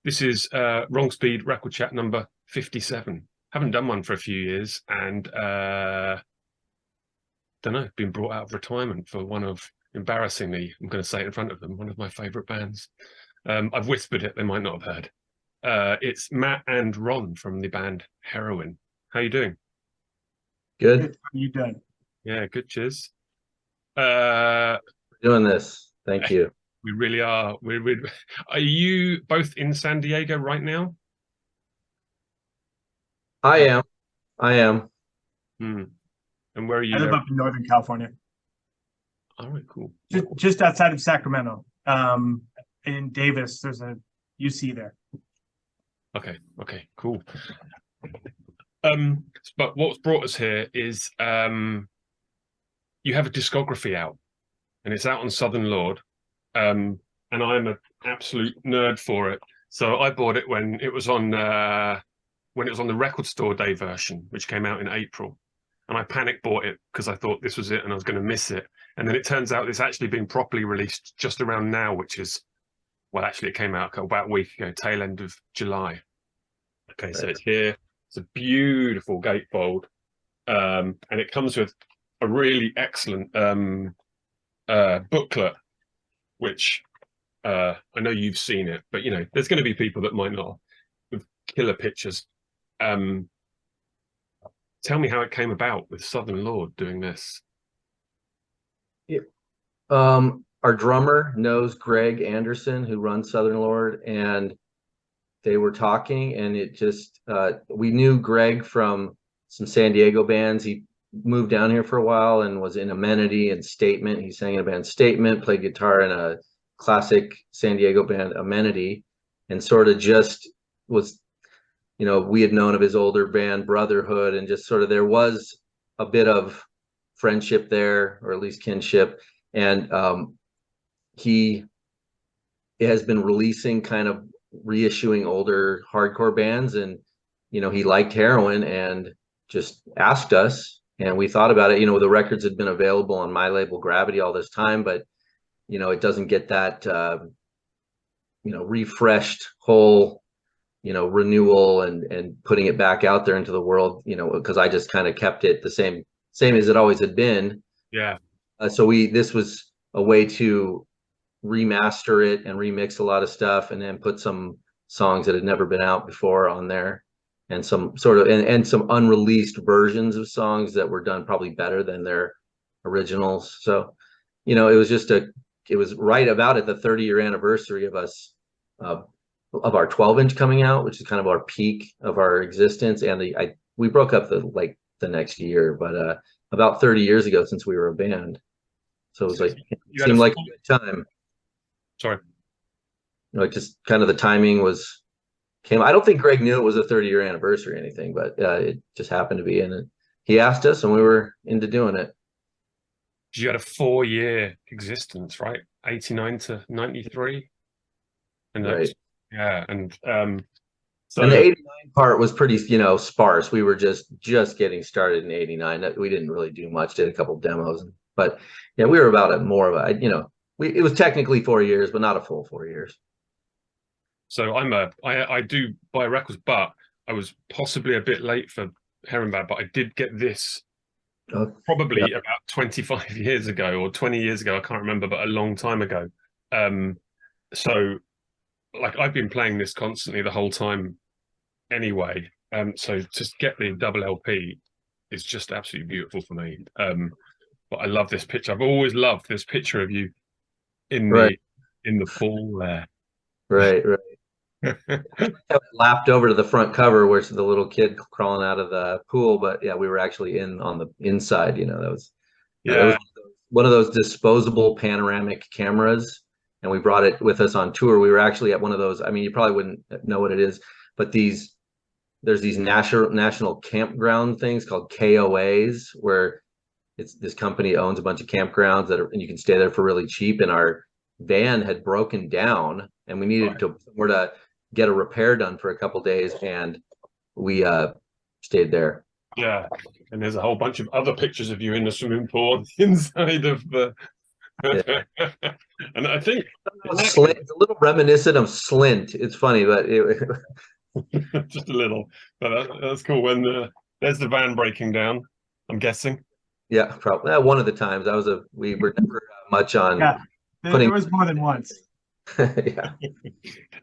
This is Wrong Speed Record Chat number 57. Haven't done one for a few years, and don't know, been brought out of retirement for one of, embarrassingly, I'm going to say it in front of them, one of my favourite bands. I've whispered it, they might not have heard. It's Matt and Ron from the band Heroin. How you doing? Good. How you doing? Yeah, good, cheers. Doing this. Thank you. We really are. Are you both in San Diego right now? I am. Hmm. And where are you? I live up in Northern California. All right, cool. Just outside of Sacramento. In Davis, there's a UC there. Okay, cool. But what's brought us here is you have a discography out, and it's out on Southern Lord. And I'm an absolute nerd for it. So I bought it when it was on the Record Store Day version, which came out in April. And I panic bought it because I thought this was it and I was going to miss it. And then it turns out it's actually been properly released just around now, which is, well, actually it came out about a week ago, tail end of July. Okay, so it's here. It's a beautiful gatefold. And it comes with a really excellent booklet, which I know you've seen it, but you know, there's going to be people that might not, with killer pictures. Tell me how it came about with Southern Lord doing this. Yeah. Our drummer knows Greg Anderson, who runs Southern Lord, and they were talking, and it just we knew Greg from some San Diego bands. He moved down here for a while and was in Amenity and Statement. He sang in a band Statement, played guitar in a classic San Diego band Amenity, and sort of just was, you know, we had known of his older band Brotherhood, and just sort of there was a bit of friendship there, or at least kinship. And he has been releasing, kind of reissuing older hardcore bands, and you know, he liked Heroin and just asked us, and we thought about it. You know, the records had been available on my label Gravity all this time, but you know, it doesn't get that you know, refreshed whole, you know, renewal and putting it back out there into the world, you know, because I just kind of kept it the same as it always had been. Yeah. So this was a way to remaster it and remix a lot of stuff, and then put some songs that had never been out before on there, and some sort of and some unreleased versions of songs that were done probably better than their originals. So, you know, it was just it was right about at the 30-year anniversary of us of our 12-inch coming out, which is kind of our peak of our existence. And we broke up the next year, but about 30 years ago since we were a band. So it was like, it seemed like a good time. Sorry. You know, just kind of the timing came. I don't think Greg knew it was a 30-year anniversary or anything, but it just happened to be in it. He asked us, and we were into doing it. You had a 4-year existence, right? 89 to 93. And right. Yeah, and so, and the 89 part was pretty, you know, sparse. We were just getting started in 89. We didn't really do much, did a couple demos, but yeah, we were about more of a, you know, it was technically 4 years, but not a full 4 years. So I do buy records, but I was possibly a bit late for Heroin Band, but I did get this probably about 25 years ago or 20 years ago. I can't remember, but a long time ago. So like I've been playing this constantly the whole time anyway. So to get the double LP is just absolutely beautiful for me. But I love this picture. I've always loved this picture of you in the pool there. Right. Lapped over to the front cover where the little kid crawling out of the pool, but yeah, we were actually on the inside. You know, that was one of those disposable panoramic cameras, and we brought it with us on tour. We were actually at one of those. I mean, you probably wouldn't know what it is, but there's these national campground things called KOAs, where this company owns a bunch of campgrounds and you can stay there for really cheap. And our van had broken down, and we needed somewhere to get a repair done for a couple days, and we stayed there. Yeah, and there's a whole bunch of other pictures of you in the swimming pool inside of the Yeah. And I think Slint, it's a little reminiscent of Slint. It's funny, but just a little, but that's cool. When there's the van breaking down, I'm guessing. yeah, probably one of the times we were never much on Yeah, there putting. was more than once. Yeah, It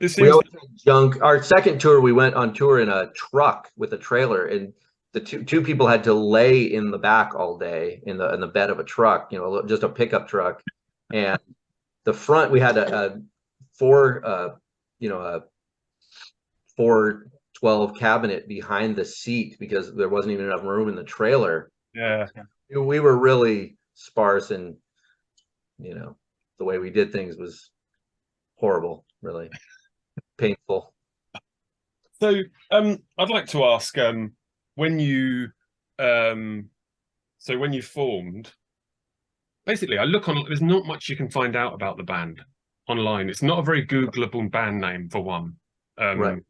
we seems always had junk. Our second tour, we went on tour in a truck with a trailer, and the two people had to lay in the back all day in the bed of a truck, just a pickup truck, and the front we had a four, a 412 cabinet behind the seat because there wasn't even enough room in the trailer. yeah. We were really sparse, and the way we did things was horrible, really painful. So I'd like to ask when you when you formed, basically I look on, there's not much you can find out about the band online. It's not a very Googleable band name for one. Right.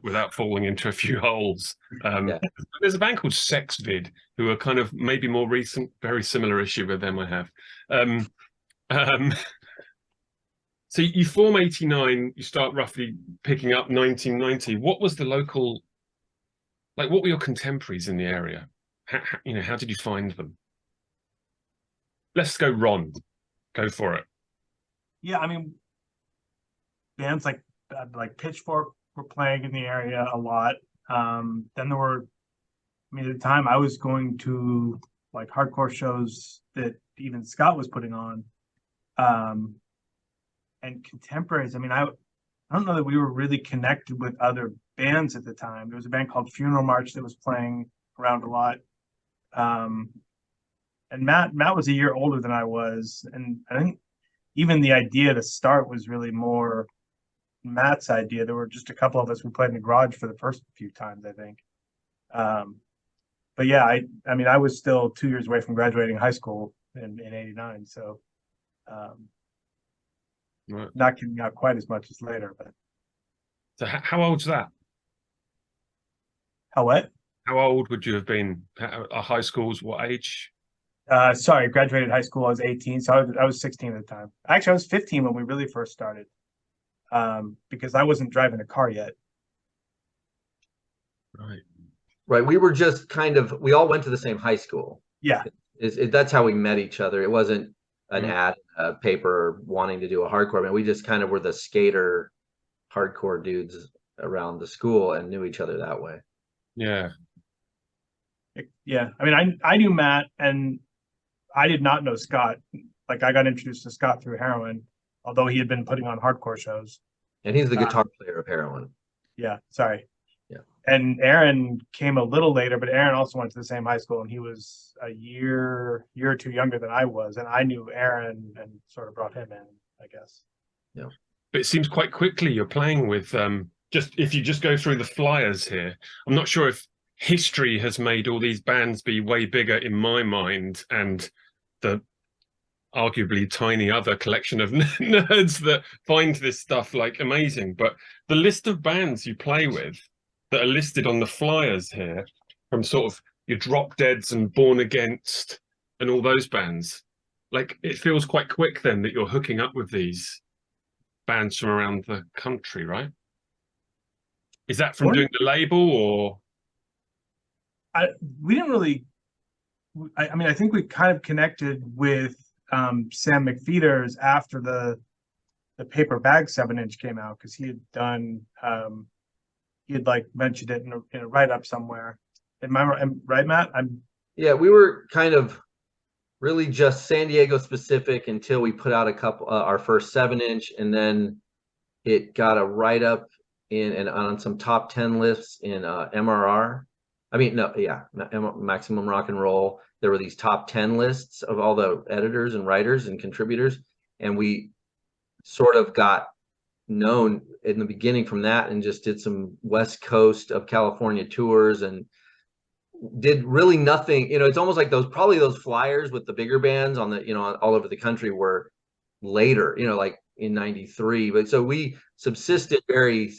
Without falling into a few holes. Yeah. There's a band called Sexvid who are kind of maybe more recent, very similar issue with them I have. So you form 89, you start roughly picking up 1990. What was the local, like what were your contemporaries in the area? How did you find them? Let's go Ron. Go for it. Yeah, I mean, bands like Pitchfork were playing in the area a lot. Then there were, at the time I was going to like hardcore shows that even Scott was putting on. And contemporaries, I don't know that we were really connected with other bands at the time. There was a band called Funeral March that was playing around a lot. And Matt was a year older than I was. And I think even the idea to start was really more Matt's idea. There were just a couple of us who played in the garage for the first few times, I think. But yeah, I was still 2 years away from graduating high school in 89. So Right. not getting out quite as much as later, but. So how old's that? How what? How old would you have been? High school's what age? Sorry, graduated high school. I was 18, so I was 16 at the time. Actually, I was 15 when we really first started, because I wasn't driving a car yet. Right. We were just we all went to the same high school. Yeah. That's how we met each other. It wasn't an ad, a paper wanting to do a hardcore band. We just kind of were the skater hardcore dudes around the school and knew each other that way. Yeah. Yeah. I knew Matt, and I did not know Scott. Like, I got introduced to Scott through Heroin, although he had been putting on hardcore shows. And he's the guitar player of Heroin. Yeah. Sorry. Yeah. And Aaron came a little later, but Aaron also went to the same high school, and he was a year or two younger than I was. And I knew Aaron and sort of brought him in, I guess. Yeah. But it seems quite quickly you're playing with if you just go through the flyers here, I'm not sure if history has made all these bands be way bigger in my mind, and the arguably tiny other collection of nerds that find this stuff like amazing. But the list of bands you play with that are listed on the flyers here, from sort of your Drop Deads and Born Against and all those bands, like it feels quite quick then that you're hooking up with these bands from around the country, right? Is that from doing the label, or? We didn't really. I think we kind of connected with Sam McFeeters after the paper bag 7-inch came out, because he had done he had like mentioned it in a write-up somewhere. Am I right, Matt? Yeah, we were kind of really just San Diego specific until we put out a couple our first 7-inch, and then it got a write-up and on some top 10 lists in MRR. Maximum Rock and Roll. There were these top 10 lists of all the editors and writers and contributors, and we sort of got known in the beginning from that, and just did some West Coast of California tours and did really nothing. It's almost like those flyers with the bigger bands on the all over the country were later, like in 93. But so we subsisted very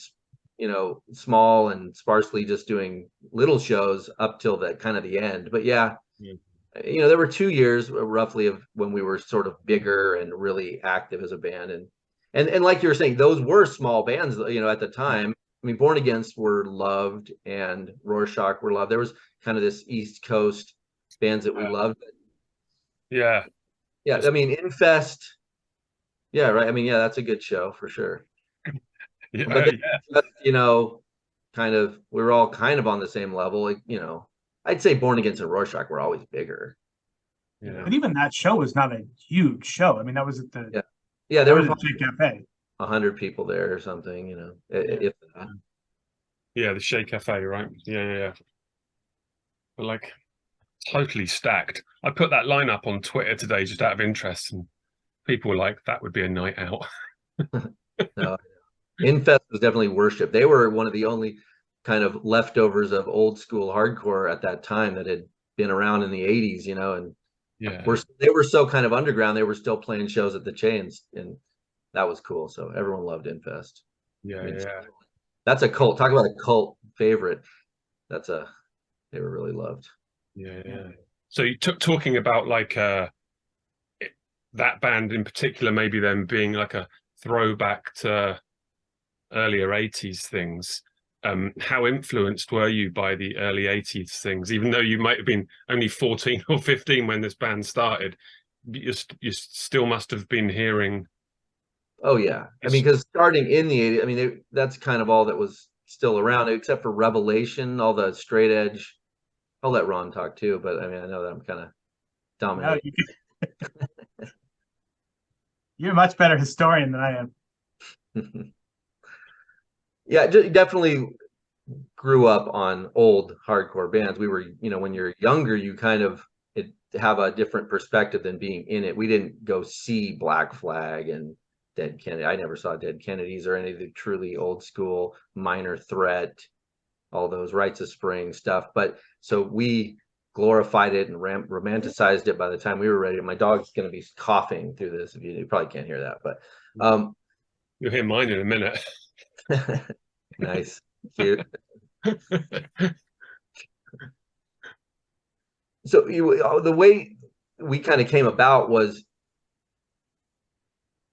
small and sparsely, just doing little shows up till the kind of the end. But yeah, you know, there were 2 years roughly of when we were sort of bigger and really active as a band, and like you were saying, those were small bands, you know, at the time. I mean, Born Against were loved and Rorschach were loved. There was kind of this East Coast bands that we loved. Yeah. Yeah, I mean, Infest. Yeah, right. I mean, yeah, that's a good show for sure. Yeah. But then, Yeah. you know, kind of, we were all kind of on the same level. Like, you know, I'd say Born Against and Rorschach were always bigger. Yeah. But even that show was not a huge show. I mean, that was at the Yeah, that there were was at probably Shake Cafe. 100 people there or something, you know, if that. Yeah, the Shea Cafe, right? Yeah, yeah, yeah. But like totally stacked. I put that line up on Twitter today just out of interest, and people were like, that would be a night out. No, Infest was definitely worship. They were one of the only kind of leftovers of old school hardcore at that time that had been around in the 80s, you know, and Yeah. they were so kind of underground. They were still playing shows at the Chains, and that was cool. So everyone loved Infest. Yeah, I mean, yeah. that's a cult. Talk about a cult favorite. They were really loved. Yeah, yeah. So you took talking about like that band in particular, maybe them being like a throwback to earlier 80s things. How influenced were you by the early 80s things, even though you might have been only 14 or 15 when this band started? You still must have been hearing. Oh yeah, I mean, because starting in the 80s, I mean, that's kind of all that was still around, except for Revelation, all the straight edge. I'll let Ron talk too, but I mean, I know that I'm kind of No, dominating. you're a much better historian than I am. Yeah, definitely grew up on old hardcore bands. We were, you know, when you're younger, you kind of have a different perspective than being in it. We didn't go see Black Flag and Dead Kennedy. I never saw Dead Kennedys or any of the truly old school Minor Threat, all those Rites of Spring stuff. But so we glorified it and romanticized it by the time we were ready. My dog's going to be coughing through this. If you probably can't hear that, but You'll hear mine in a minute. Nice, cute. So the way we kind of came about was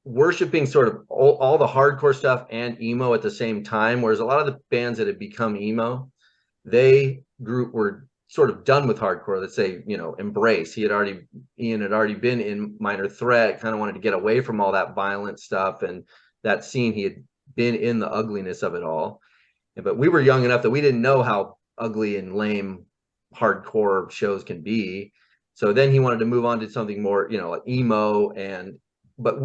worshiping sort of all the hardcore stuff and emo at the same time, whereas a lot of the bands that had become emo, were sort of done with hardcore. Let's say, you know, Embrace. Ian had already been in Minor Threat, kind of wanted to get away from all that violent stuff and that scene. He had been in the ugliness of it all, but we were young enough that we didn't know how ugly and lame hardcore shows can be. So then he wanted to move on to something more, you know, like emo,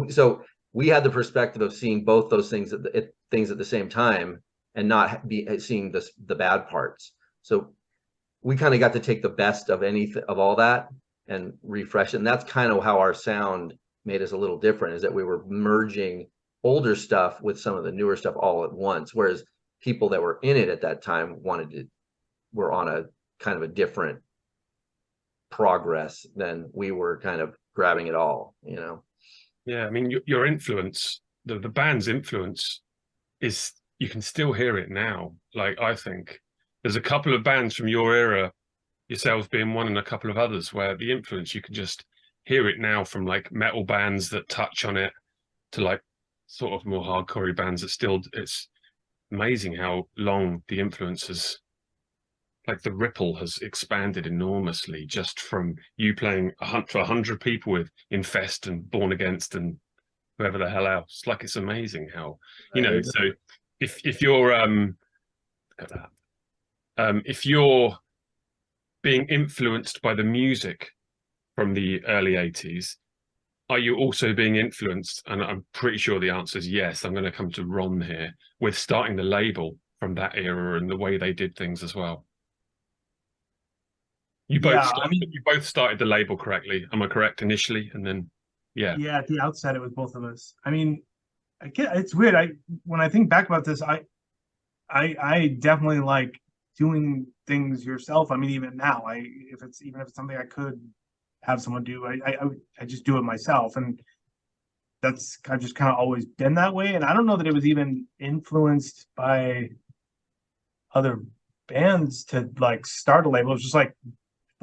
so we had the perspective of seeing both those things at the same time and not seeing the bad parts. So we kind of got to take the best of all that and refresh it. And that's kind of how our sound made us a little different, is that we were merging older stuff with some of the newer stuff all at once. Whereas people that were in it at that time were on a kind of a different progress than we were, kind of grabbing it all, you know? Yeah, I mean, your influence, the band's influence is, you can still hear it now. Like, I think there's a couple of bands from your era, yourselves being one and a couple of others, where the influence, you can just hear it now, from like metal bands that touch on it to like sort of more hardcore bands that still, it's amazing how long the influence has, like the ripple has expanded enormously just from you playing for 100 people with Infest and Born Against and whoever the hell else. Like, it's amazing how, you know, so if you're look at that. If you're being influenced by the music from the early 80s, are you also being influenced? And I'm pretty sure the answer is yes. I'm going to come to Ron here, with starting the label from that era and the way they did things as well. You both started the label correctly. Am I correct initially? And then, yeah. Yeah, at the outset, it was both of us. I mean, it's weird. When I think back about this, I definitely like doing things yourself. I mean, even now, if it's something I could have someone do, I just do it myself, and I've just kind of always been that way. And I don't know that it was even influenced by other bands to like start a label. It was just like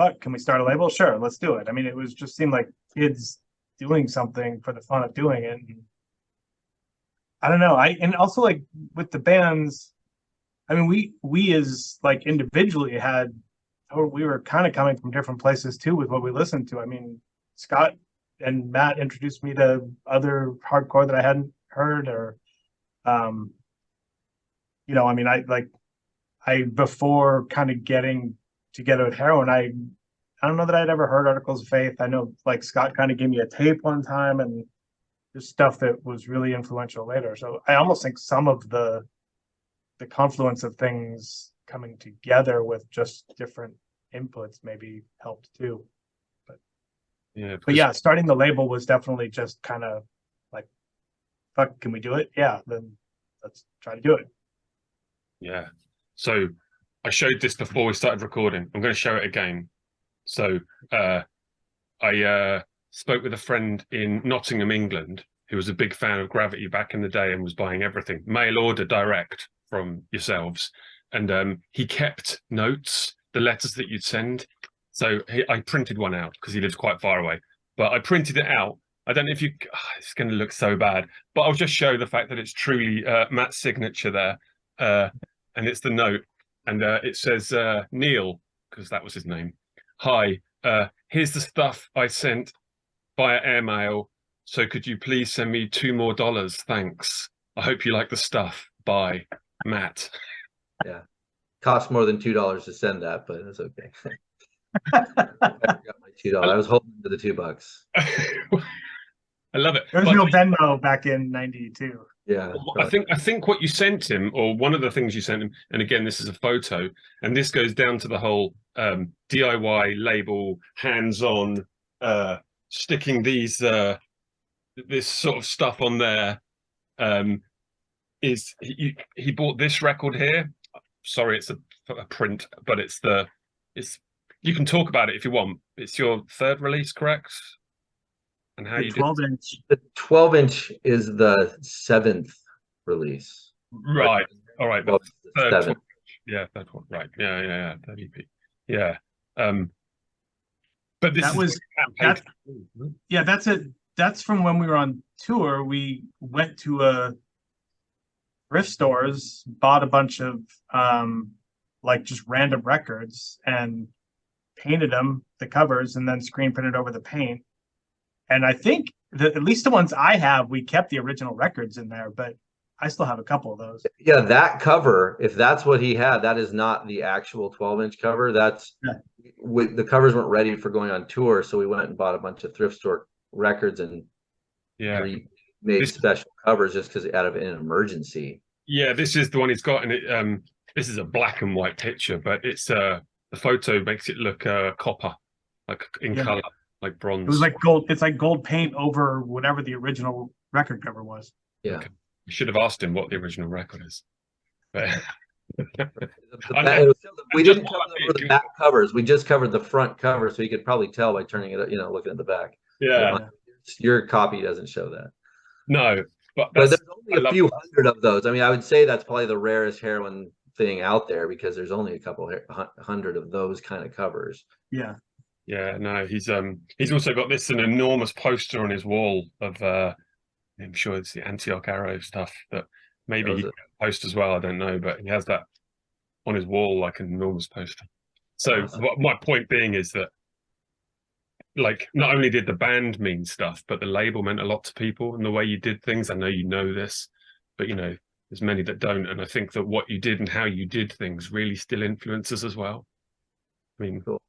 fuck, can we start a label? Sure, let's do it. I mean, it was just seemed like kids doing something for the fun of doing it. And I don't know. And also like with the bands, I mean, we as like individually had, or we were kind of coming from different places too with what we listened to. I mean, Scott and Matt introduced me to other hardcore that I hadn't heard, or you know, I mean, I before kind of getting together with Heroin, I don't know that I'd ever heard Articles of Faith. I know like Scott kind of gave me a tape one time, and there's stuff that was really influential later. So I almost think some of the confluence of things coming together with just different inputs maybe helped too. But yeah, starting the label was definitely just kind of like, fuck, can we do it? Yeah, then let's try to do it. Yeah. So I showed this before we started recording. I'm going to show it again. So I spoke with a friend in Nottingham, England, who was a big fan of Gravity back in the day and was buying everything, mail order direct from yourselves. And he kept notes, the letters that you'd send. So I printed one out because he lives quite far away, but I printed it out. I don't know if you, it's going to look so bad, but I'll just show the fact that it's truly Matt's signature there. And it's the note. And it says, Neil, because that was his name. Hi, here's the stuff I sent via airmail. So could you please send me $2 more? Thanks. I hope you like the stuff. Bye, Matt. Yeah. Cost more than $2 to send that, but it's okay. I got my $2. I was holding to the $2. I love it. There was no Venmo back in '92. Yeah. I think what you sent him, or one of the things you sent him, and again, this is a photo, and this goes down to the whole DIY label, hands-on, sticking these this sort of stuff on there. Is he bought this record here? Sorry, it's a print, but it's you can talk about it if you want. It's your third release, correct? And how you 12-inch. The 12-inch is the 7th release. Right. All right. The third 7th. Yeah, third one. Right. Yeah. Third EP. Yeah. But this That was yeah. That's it. That's from when we were on tour. We went to thrift stores, bought a bunch of like just random records and painted them, the covers, and then screen printed over the paint. And I think that at least the ones I have, we kept the original records in there, but I still have a couple of those. Yeah, that cover, if that's what he had, that is not the actual 12-inch cover. That's the covers weren't ready for going on tour, so we went and bought a bunch of thrift store records and made special covers just because out of an emergency. Yeah, this is the one he's got, and it this is a black and white picture, but it's the photo makes it look copper, like in color, like bronze. It was like gold. It's like gold paint over whatever the original record cover was. Yeah. Okay. We should have asked him what the original record is. But we didn't cover the back covers. We just covered the front cover, so you could probably tell by turning it, looking at the back. Yeah. Your copy doesn't show that. No, but there's only a few hundred of those. I mean, I would say that's probably the rarest Heroin thing out there because there's only a couple hundred of those kind of covers. Yeah. Yeah, no, he's also got an enormous poster on his wall of I'm sure it's the Antioch Arrow stuff that maybe he can post as well. I don't know, but he has that on his wall like an enormous poster. So my point being is that like not only did the band mean stuff, but the label meant a lot to people and the way you did things. I know you know this, but there's many that don't. And I think that what you did and how you did things really still influences as well. I mean, cool.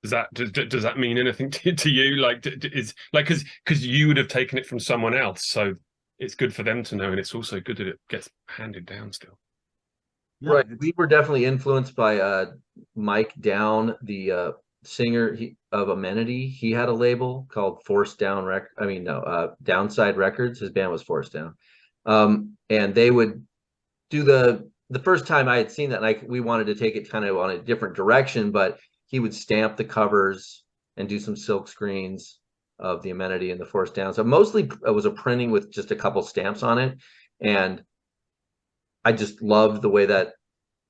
Does that mean anything to you? Like, is like because you would have taken it from someone else, so it's good for them to know, and it's also good that it gets handed down still. Yeah, right. We were definitely influenced by Mike Down, the singer of Amenity. He had a label called Downside Records. His band was Force Down, and they would do the first time I had seen that. Like we wanted to take it kind of on a different direction, but he would stamp the covers and do some silk screens of the Amenity and the Force Down. So mostly it was a printing with just a couple stamps on it. And I just loved the way that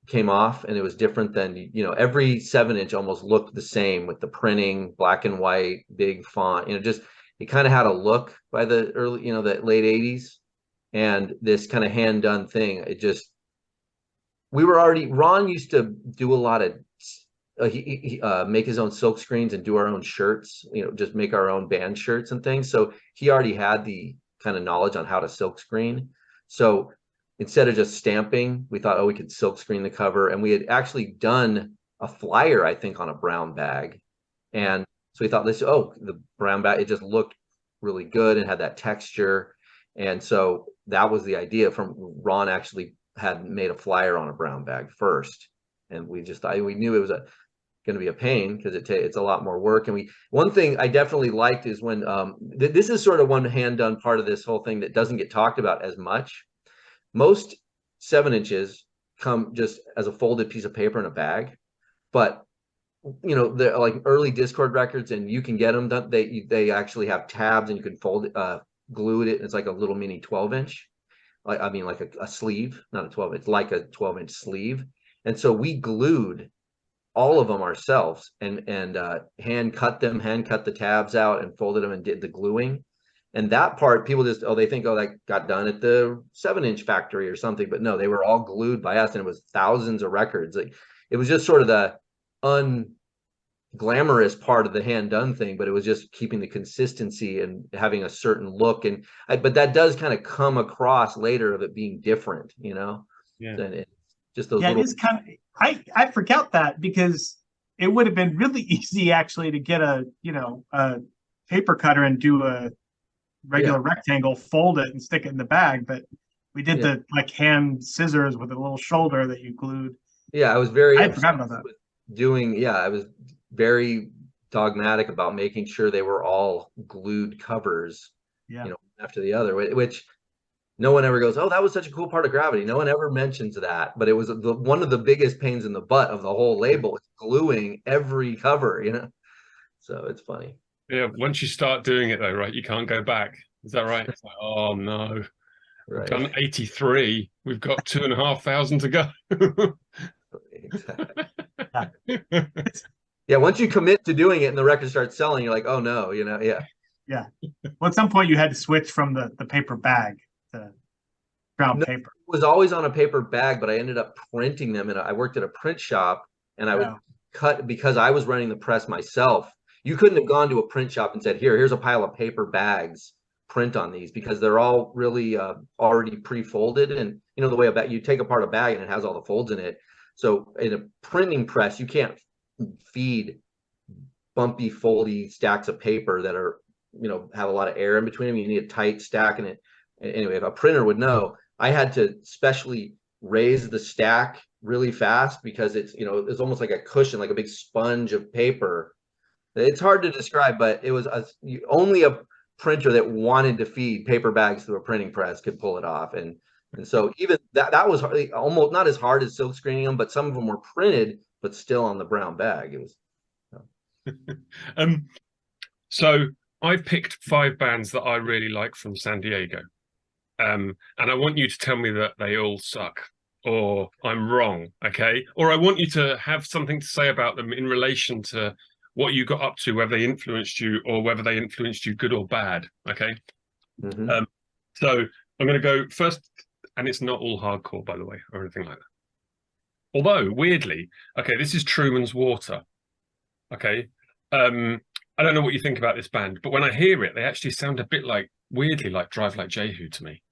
came off, and it was different than, you know, every 7-inch almost looked the same with the printing, black and white, big font, you know, just it kind of had a look by the early, you know, the late 80s. And this kind of hand done thing, it just, we were already, Ron used to do a lot of he make his own silk screens and do our own shirts, you know, just make our own band shirts and things. So he already had the kind of knowledge on how to silk screen. So instead of just stamping, we thought, oh, we could silk screen the cover. And we had actually done a flyer, I think, on a brown bag. And so we thought this, oh, the brown bag, it just looked really good and had that texture. And so that was the idea. From Ron actually had made a flyer on a brown bag first. And we just thought, we knew it was going to be a pain because it's a lot more work. And one thing I definitely liked is when this is sort of one hand done part of this whole thing that doesn't get talked about as much. Most 7-inches come just as a folded piece of paper in a bag, but you know, they're like early Discord records, and you can get them done. They actually have tabs, and you can fold it, glue it. It's like a little mini 12-inch. Like, I mean, like a sleeve, not a 12-inch, like a 12-inch sleeve. And so we glued all of them ourselves and hand cut the tabs out and folded them and did the gluing. And that part, people just, oh, they think, oh, that got done at the 7-inch factory or something. But no, they were all glued by us, and it was thousands of records. Like, it was just sort of the unglamorous part of the hand done thing, but it was just keeping the consistency and having a certain look. And but that does kind of come across later of it being different, you know? Yeah. And just those Yeah, little. it is kind of, I forgot that, because it would have been really easy actually to get a, you know, a paper cutter and do a regular rectangle, fold it and stick it in the bag. But we did the like hand scissors with a little shoulder that you glued. Yeah, I was very I forgot about that. I was very dogmatic about making sure they were all glued covers, you know, after the other, which no one ever goes, oh, that was such a cool part of Gravity. No one ever mentions that, but it was one of the biggest pains in the butt of the whole label, is gluing every cover, you know? So it's funny. Yeah, once you start doing it though, right, you can't go back. Is that right? It's like, oh no, Right. we've done 83. We've got 2,500 to go. Exactly. Yeah, once you commit to doing it and the record starts selling, you're like, oh no, you know, yeah. Yeah. Well, at some point you had to switch from the paper bag to brown paper. It was always on a paper bag, but I ended up printing them. And I worked at a print shop, and I would cut, because I was running the press myself. You couldn't have gone to a print shop and said, here's a pile of paper bags, print on these, because they're all really already pre-folded. And you know, the way you take apart a bag and it has all the folds in it. So in a printing press, you can't feed bumpy, foldy stacks of paper that are, you know, have a lot of air in between them. You need a tight stack. And anyway, if a printer would know, I had to specially raise the stack really fast, because it's, you know, it's almost like a cushion, like a big sponge of paper. It's hard to describe, but it was only a printer that wanted to feed paper bags through a printing press could pull it off. And so even that was almost not as hard as silk screening them, but some of them were printed, but still on the brown bag. It was. So I've picked 5 bands that I really like from San Diego. And I want you to tell me that they all suck, or I'm wrong, okay? Or I want you to have something to say about them in relation to what you got up to, whether they influenced you or whether they influenced you good or bad, okay? Mm-hmm. So I'm going to go first, and it's not all hardcore, by the way, or anything like that. Although, weirdly, okay, this is Truman's Water, okay? I don't know what you think about this band, but when I hear it, they actually sound a bit like, weirdly, like Drive Like Jehu to me,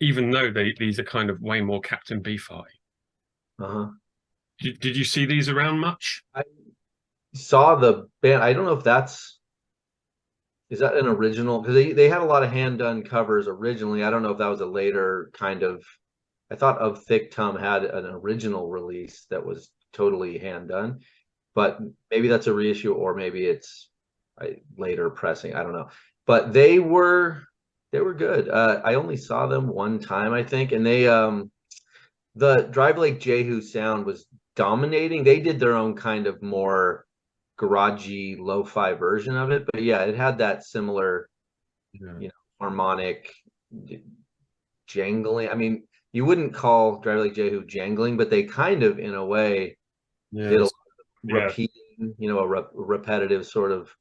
even though these are kind of way more Captain Beefhearty. Uh-huh. Did you see these around much? I saw the band. I don't know if is that an original, because they had a lot of hand done covers originally. I don't know if that was a later kind of. I thought Of Thick Tum had an original release that was totally hand done, but maybe that's a reissue, or maybe it's later pressing. I don't know, but they were good. I only saw them one time, I think, and they the Drive Like Jehu sound was dominating. They did their own kind of more garagey lo-fi version of it, but yeah, it had that similar, you know, harmonic jangling. I mean, you wouldn't call Drive Like Jehu jangling, but they kind of, in a way, did a repeating, a repetitive sort of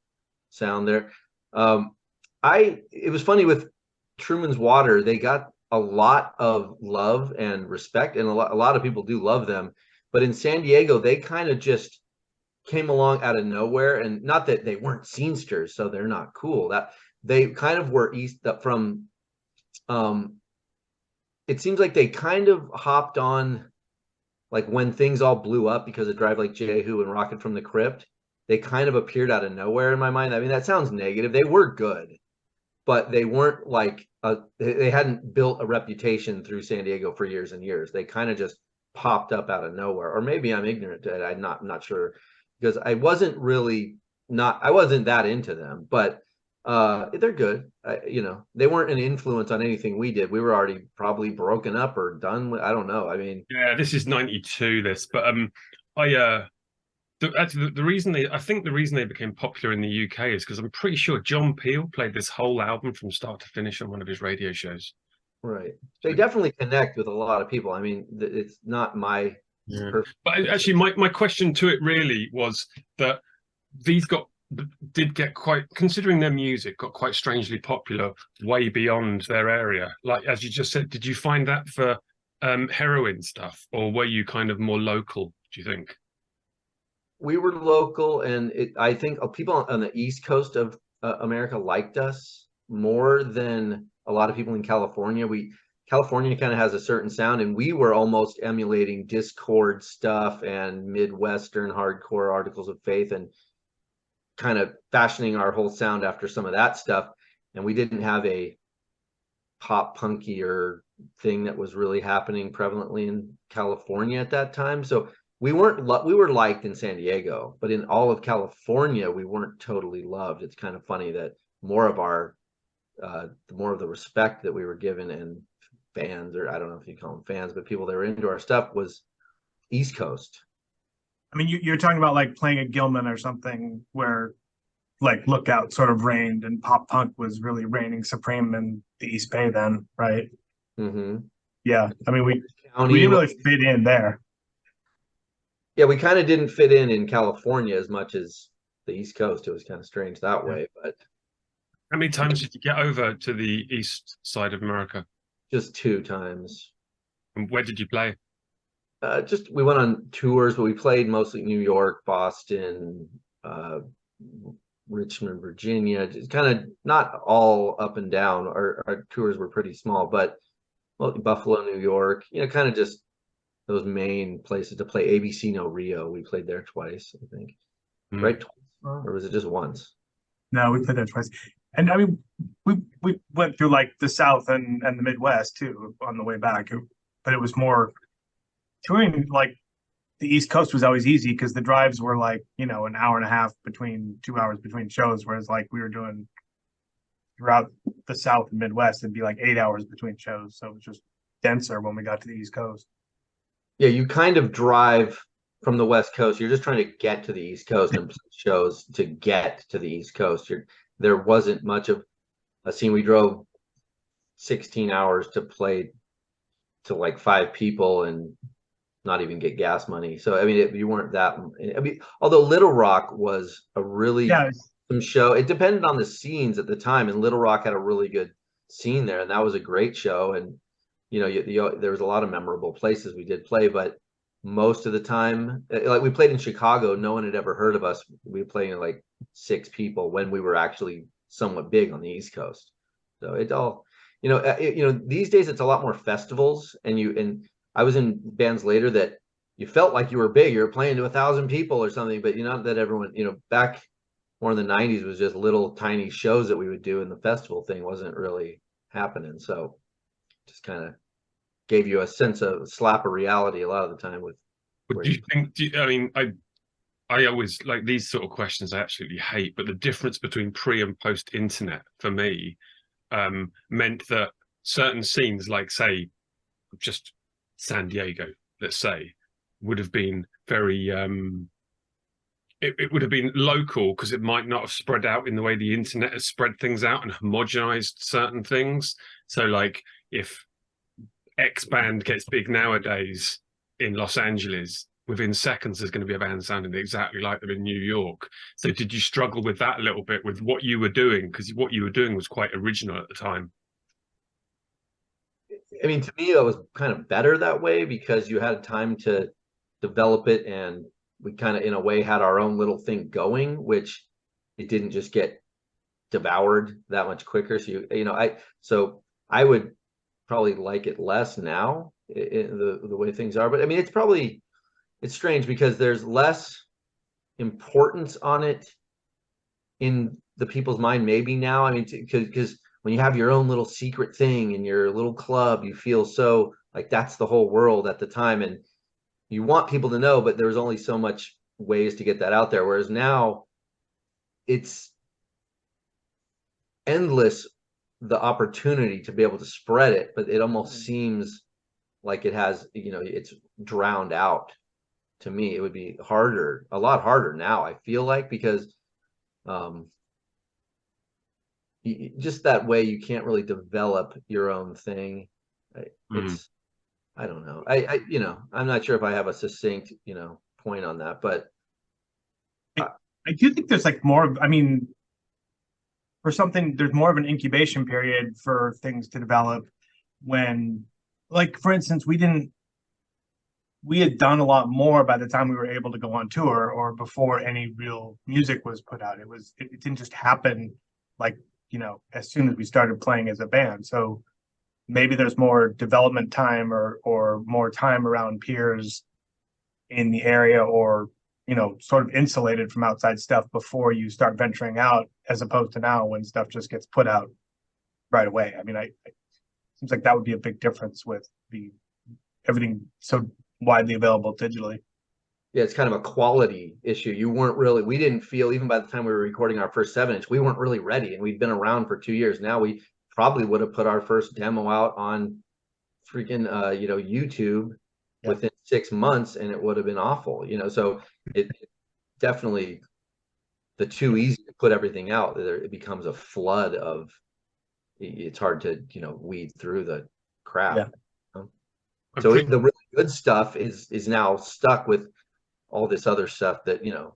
sound there. It was funny with Truman's Water, they got a lot of love and respect, and a lot of people do love them. But in San Diego, they kind of just came along out of nowhere, and not that they weren't scenesters, so they're not cool. That they kind of were from. It seems like they kind of hopped on, like when things all blew up because of Drive Like Jehu and Rocket from the Crypt. They kind of appeared out of nowhere in my mind. I mean, that sounds negative. They were good, but they weren't like they hadn't built a reputation through San Diego for years and years. They kind of just popped up out of nowhere, or maybe I'm ignorant to it. I'm not sure, because I wasn't that into them, but they're good. They weren't an influence on anything we did. We were already probably broken up or done with, I don't know. I mean, yeah, this is 92, but the reason they became popular in the UK is because I'm pretty sure John Peel played this whole album from start to finish on one of his radio shows. Right. They definitely connect with a lot of people. I mean, it's not my. Yeah. But actually, my question to it really was that these did get quite, considering their music got quite strangely popular way beyond their area. Like, as you just said, did you find that for Heroin stuff, or were you kind of more local, do you think? We were local, and I think people on the East Coast of America liked us more than a lot of people in California. California kind of has a certain sound, and we were almost emulating Discord stuff and Midwestern hardcore Articles of Faith, and kind of fashioning our whole sound after some of that stuff. And we didn't have a pop punkier thing that was really happening prevalently in California at that time. So we were liked in San Diego, but in all of California, we weren't totally loved. It's kind of funny that more of the respect that we were given, and fans, or I don't know if you call them fans, but people that were into our stuff, was East Coast. I mean, you're talking about like playing at Gilman or something where like Lookout sort of reigned and pop punk was really reigning supreme in the East Bay then, right? Mm-hmm. Yeah. I mean, we didn't really fit in there. Yeah, we kind of didn't fit in California as much as the East Coast. It was kind of strange that way. But how many times did you get over to the east side of America? Just 2 times. And where did you play? We went on tours, but we played mostly New York, Boston, Richmond, Virginia. Just kind of not all up and down. Our tours were pretty small, but Buffalo, New York, kind of just those main places to play. ABC No Rio, we played there twice, I think. Right? Or was it just once? No, we played there twice. And I mean, we went through like the South and the Midwest too on the way back, but it was more touring. Like the East Coast was always easy because the drives were like, an hour and a half between 2 hours between shows, whereas like we were doing throughout the South and Midwest, it'd be like 8 hours between shows. So it was just denser when we got to the East Coast. Yeah, you kind of drive from the West Coast. You're just trying to get to the East Coast and play shows to get to the East Coast. There wasn't much of a scene. We drove 16 hours to play to like 5 people and not even get gas money. So, I mean, you weren't that. I mean, although Little Rock was a really awesome show. It depended on the scenes at the time, and Little Rock had a really good scene there, and that was a great show. And there was a lot of memorable places we did play, but most of the time, like we played in Chicago, no one had ever heard of us. We were playing like 6 people when we were actually somewhat big on the East Coast. So it all, these days it's a lot more festivals, and I was in bands later that you felt like you were big. You were playing to 1,000 people or something, but not that everyone, back more in the 90s was just little tiny shows that we would do, and the festival thing wasn't really happening. So just kind of gave you a sense of slap of reality a lot of the time with. But do you think, I mean, I always like these sort of questions I absolutely hate, but the difference between pre and post internet for me meant that certain scenes, like say just San Diego, let's say, would have been very it would have been local because it might not have spread out in the way the internet has spread things out and homogenized certain things. So like if X band gets big nowadays in Los Angeles, within seconds there's going to be a band sounding exactly like them in New York. So did you struggle with that a little bit with what you were doing? Because what you were doing was quite original at the time. I mean, to me, it was kind of better that way because you had time to develop it, and we kind of, in a way, had our own little thing going, which it didn't just get devoured that much quicker. So so I would probably like it less now, the way things are. But I mean, it's strange because there's less importance on it in the people's mind maybe now. I mean, because when you have your own little secret thing in your little club, you feel so like that's the whole world at the time, and you want people to know, but there's only so much ways to get that out there. Whereas now it's endless, the opportunity to be able to spread it, but it almost seems like it has, it's drowned out. To me, it would be harder, a lot harder now, I feel like, because just that way you can't really develop your own thing. It's I don't know. I'm not sure if I have a succinct, point on that, but I do think there's like more, I mean, for something, there's more of an incubation period for things to develop when, like, for instance, we had done a lot more by the time we were able to go on tour or before any real music was put out. It didn't just happen like, as soon as we started playing as a band. So maybe there's more development time or more time around peers in the area, or sort of insulated from outside stuff before you start venturing out, as opposed to now when stuff just gets put out right away. I mean, seems like that would be a big difference with everything so widely available digitally. Yeah, it's kind of a quality issue. We didn't feel, even by the time we were recording our first 7-inch, we weren't really ready, and we'd been around for 2 years. Now we probably would have put our first demo out on freaking YouTube within 6 months, and it would have been awful. So it definitely, the too easy to put everything out there, it becomes a flood of, it's hard to weed through the crap. So the really good stuff is now stuck with all this other stuff that you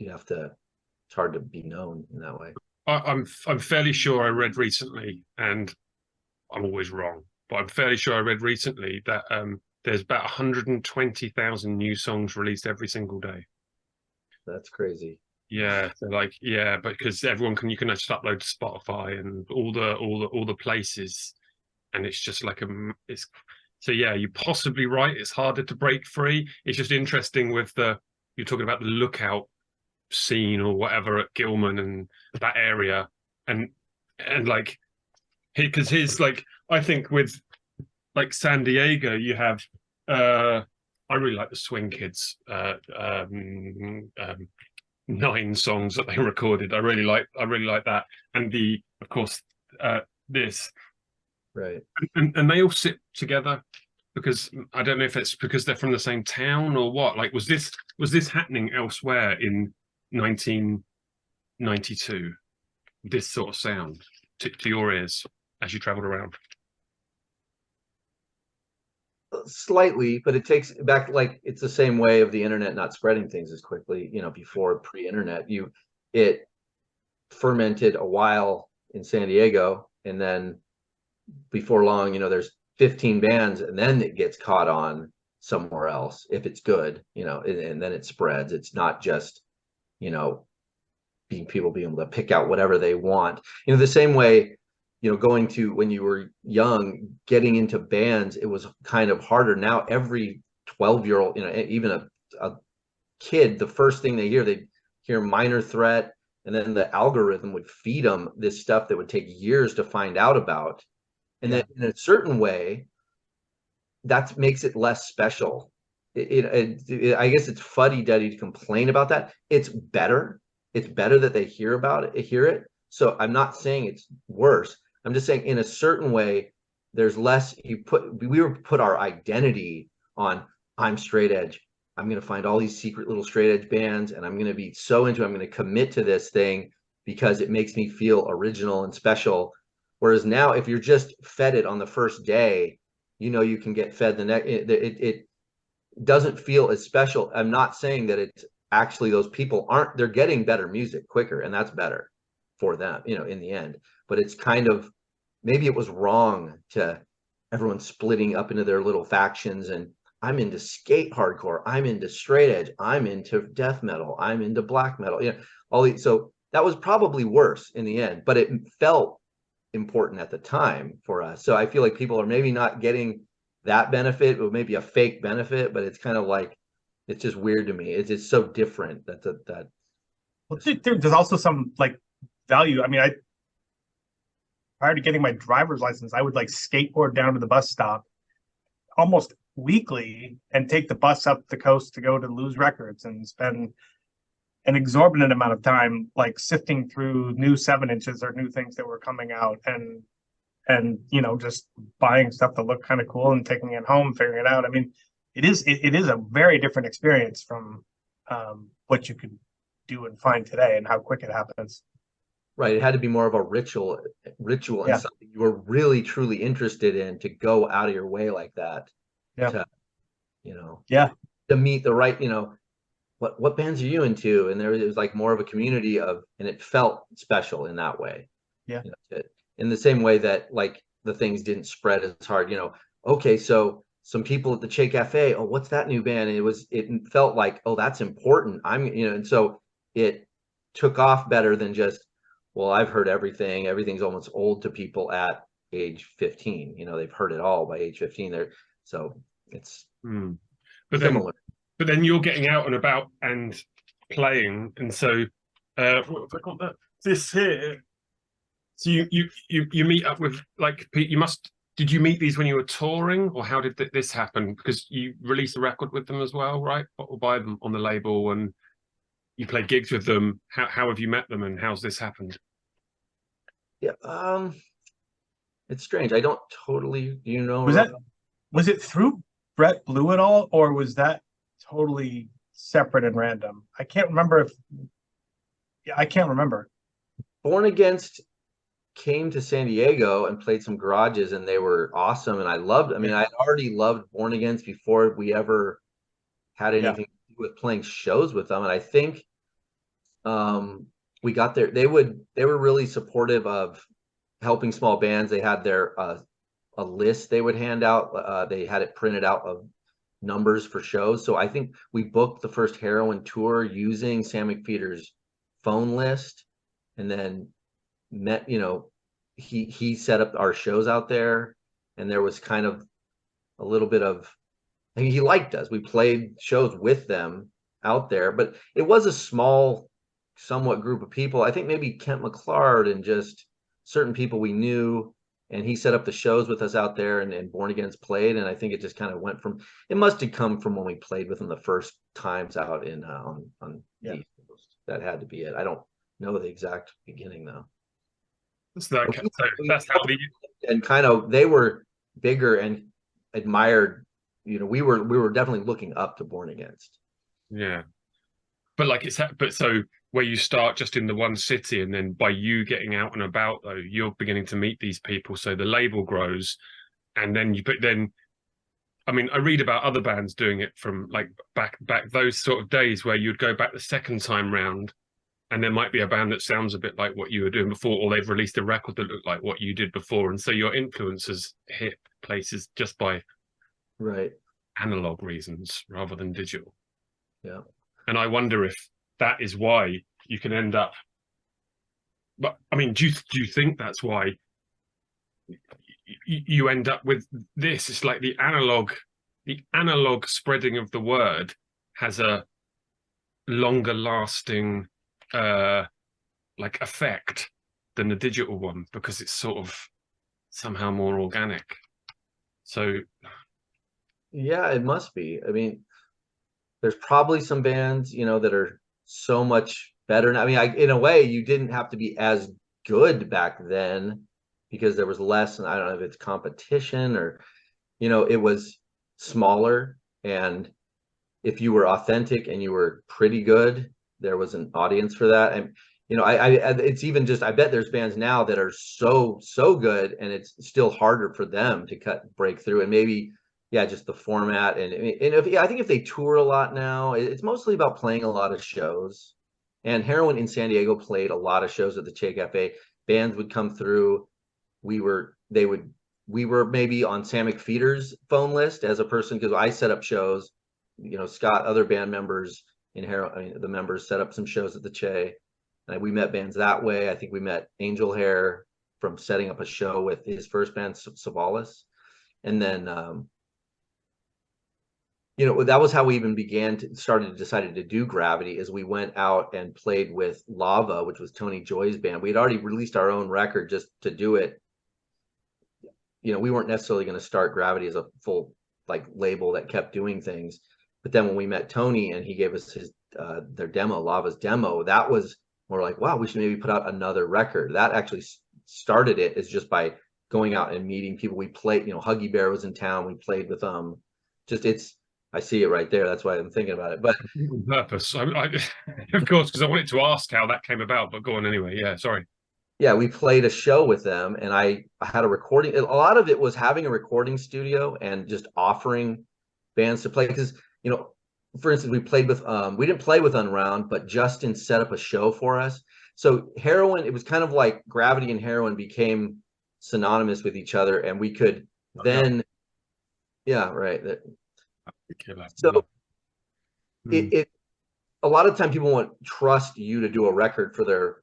have to, it's hard to be known in that way. I'm fairly sure I read recently, and I'm always wrong, but I'm fairly sure I read recently that there's about 120,000 new songs released every single day. That's crazy. Yeah, so but because you can just upload to Spotify and all the places, and it's just like so yeah, you're possibly right. It's harder to break free. It's just interesting with you're talking about the Lookout scene or whatever at Gilman and that area, and like because here's like, I think with like San Diego, you have I really like the Swing Kids 9 songs that they recorded. I really like that, and of course this. Right. And they all sit together, because I don't know if it's because they're from the same town or what. Like, was this happening elsewhere in 1992? This sort of sound to your ears as you traveled around? Slightly, but it takes back, like, it's the same way of the internet not spreading things as quickly. Before pre-internet, it fermented a while in San Diego, and then before long, there's 15 bands, and then it gets caught on somewhere else if it's good, and then it spreads. It's not just, people being able to pick out whatever they want. The same way, going to, when you were young, getting into bands, it was kind of harder. Now every 12-year-old, even a kid, the first thing they hear Minor Threat, and then the algorithm would feed them this stuff that would take years to find out about. And then in a certain way, that makes it less special. I guess it's fuddy-duddy to complain about that. It's better. It's better that they hear it. So I'm not saying it's worse. I'm just saying, in a certain way, there's less. We put our identity on, I'm straight edge. I'm going to find all these secret little straight edge bands, and I'm going to be so into it. I'm going to commit to this thing because it makes me feel original and special. Whereas now, if you're just fed it on the first day, you know, you can get fed the next, it doesn't feel as special. I'm not saying that it's actually those people aren't, they're getting better music quicker, and that's better for them, you know, in the end. But it's kind of, maybe it was wrong to everyone splitting up into their little factions, and I'm into skate hardcore, I'm into straight edge, I'm into death metal, I'm into black metal, you know, all these. So that was probably worse in the end, but it felt important at the time for us. So I feel like people are maybe not getting that benefit, or maybe a fake benefit, but it's kind of like, it's just weird to me. It's just so different that Well, there's also some like value. I mean, I prior to getting my driver's license, I would like skateboard down to the bus stop almost weekly and take the bus up the coast to go to Lose Records and spend an exorbitant amount of time like sifting through new 7 inches or new things that were coming out, and you know, just buying stuff that looked kind of cool and taking it home, figuring it out. I mean, it is a very different experience from what you could do and find today, and how quick it happens. right, it had to be more of a ritual and Yeah. something you were really truly interested in, to go out of your way like that, Yeah. to, you know, Yeah. to meet the right, you know, what bands are you into, and there it was like more of a community of, and it felt special in that way. Yeah. You know, in the same way that like the things didn't spread as hard, you know. Okay, so some people at the Che Cafe, oh, what's that new band? And it felt like, oh, that's important. I'm, you know, and so it took off better than just, well, I've heard everything. Everything's almost old to people at age 15. You know, they've heard it all by age 15. There, so it's But then, similar. but then you're getting out and about and playing, and so what have I got that? This here. So you meet up with like you must. Did you meet these when you were touring, or how did this happen? Because you released a record with them as well, right? Or buy them on the label, and you play gigs with them. How have you met them, and how's this happened? Yeah, it's strange. I don't totally, you know, Was it through Brett Blue at all, or was that totally separate and random? I can't remember if. Yeah, I can't remember. Born Against came to San Diego and played some garages, and they were awesome, and I loved, I mean, I already loved Born Against before we ever had Yeah. anything to do with playing shows with them. And I think we got there, they were really supportive of helping small bands. They had their a list they would hand out, they had it printed out of numbers for shows. So I think we booked the first Heroin tour using Sam McPeter's phone list, and then met, you know, he set up our shows out there, and there was kind of a little bit of, I mean, he liked us. We played shows with them out there, but it was a small, somewhat group of people. I think maybe Kent McClard and just certain people we knew, and he set up the shows with us out there, and Born Against played, and I think it just kind of went from, it must have come from when we played with him the first times out in on Yeah. the East Coast. That had to be it. I don't know the exact beginning though. So that's how the And kind of, they were bigger and admired, you know, we were definitely looking up to Born Against. yeah. But like but so where you start just in the one city, and then by you getting out and about, though, you're beginning to meet these people. So the label grows, and then I mean, I read about other bands doing it from like back those sort of days where you'd go back the second time round, and there might be a band that sounds a bit like what you were doing before, or they've released a record that looked like what you did before, and so your influences hit places just by Right. analog reasons rather than digital. Yeah. And I wonder if that is why you can end up. But I mean, do you think that's why you end up with this? It's like the analog spreading of the word has a longer lasting like effect than the digital one, because it's sort of somehow more organic. So Yeah, it must be. I mean, there's probably some bands, you know, that are so much better now. I mean, in a way, you didn't have to be as good back then because there was less, and I don't know if it's competition or, you know, it was smaller. And if you were authentic and you were pretty good, there was an audience for that. And you know, it's even just, I bet there's bands now that are so good, and it's still harder for them to break through. And maybe, yeah, just the format. And yeah, I think if they tour a lot now, it's mostly about playing a lot of shows. And Heroin in San Diego played a lot of shows at the Che Cafe. Bands would come through. We were maybe on Sam McFeeder's phone list as a person, because I set up shows. You know, Scott, other band members in Heroin, the members set up some shows at the Che. And we met bands that way. I think we met Angel Hair from setting up a show with his first band, Savalis. And then, you know, that was how we even decided to do Gravity, is we went out and played with Lava, which was Tony Joy's band. We had already released our own record just to do it. You know, we weren't necessarily going to start Gravity as a full like label that kept doing things. But then when we met Tony and he gave us his their demo, Lava's demo, that was more like, wow, we should maybe put out another record. That actually started it, is just by going out and meeting people. We played, you know, Huggy Bear was in town. We played with I see it right there. That's why I'm thinking about it. But on purpose, of course, because I wanted to ask how that came about. But go on anyway. Yeah, sorry. Yeah, we played a show with them, and I had a recording. A lot of it was having a recording studio and just offering bands to play. Because, you know, for instance, we didn't play with Unround, but Justin set up a show for us. So Heroin, it was kind of like Gravity and Heroin became synonymous with each other, and we could then, yeah, right. So it a lot of time people won't trust you to do a record for their